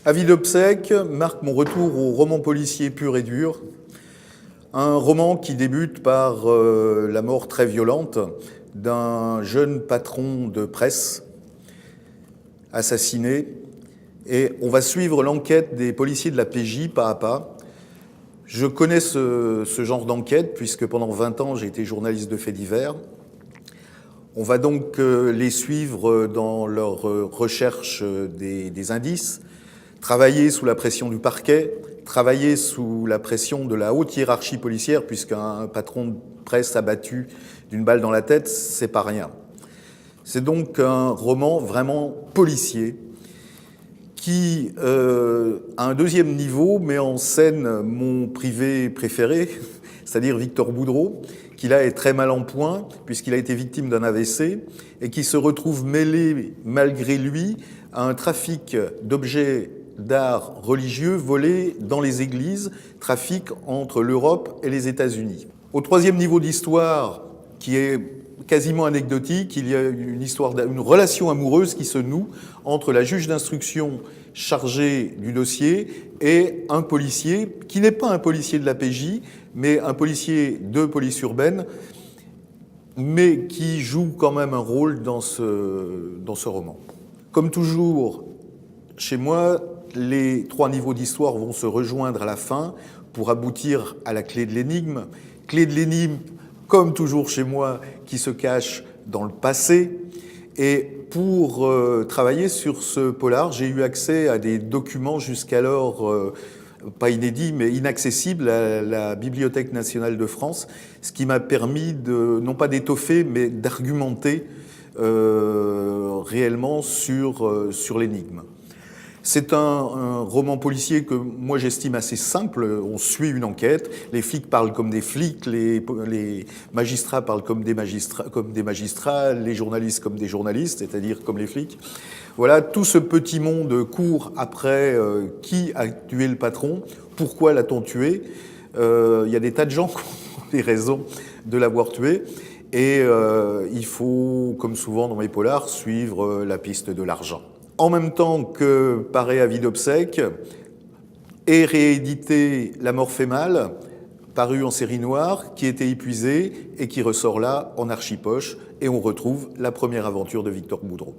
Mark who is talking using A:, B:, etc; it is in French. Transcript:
A: Avis d'obsèques marque mon retour au roman policier pur et dur. Un roman qui débute par la mort très violente d'un jeune patron de presse assassiné. Et on va suivre l'enquête des policiers de la PJ pas à pas. Je connais ce genre d'enquête puisque pendant 20 ans j'ai été journaliste de faits divers. On va donc les suivre dans leur recherche des indices, travailler sous la pression du parquet, travailler sous la pression de la haute hiérarchie policière, puisqu'un patron de presse abattu d'une balle dans la tête, c'est pas rien. C'est donc un roman vraiment policier qui, à un deuxième niveau, met en scène mon privé préféré, c'est-à-dire Victor Boudreau, qui là est très mal en point, puisqu'il a été victime d'un AVC, et qui se retrouve mêlé, malgré lui, à un trafic d'objets d'art religieux volés dans les églises, trafic entre l'Europe et les États-Unis. Au troisième niveau d'histoire, qui est quasiment anecdotique, il y a une relation amoureuse qui se noue entre la juge d'instruction chargée du dossier et un policier qui n'est pas un policier de la PJ, mais un policier de police urbaine, mais qui joue quand même un rôle dans ce roman. Comme toujours, chez moi, les trois niveaux d'histoire vont se rejoindre à la fin pour aboutir à la clé de l'énigme. Clé de l'énigme, comme toujours chez moi, qui se cache dans le passé. Et pour travailler sur ce polar, j'ai eu accès à des documents jusqu'alors pas inédits, mais inaccessibles à la Bibliothèque nationale de France, ce qui m'a permis de, non pas d'étoffer, mais d'argumenter réellement sur l'énigme. C'est un roman policier que moi j'estime assez simple. On suit une enquête, les flics parlent comme des flics, les magistrats parlent comme des magistrats, les journalistes comme des journalistes, c'est-à-dire comme les flics. Voilà, tout ce petit monde court après qui a tué le patron, pourquoi l'a-t-on tué. Il y a des tas de gens qui ont des raisons de l'avoir tué. Et il faut, comme souvent dans mes polars, suivre la piste de l'argent. En même temps que paraît Avis d'obsèques, est réédité La mort fait mal, paru en série noire, qui était épuisé et qui ressort là en archipoche, et on retrouve la première aventure de Victor Boudreau.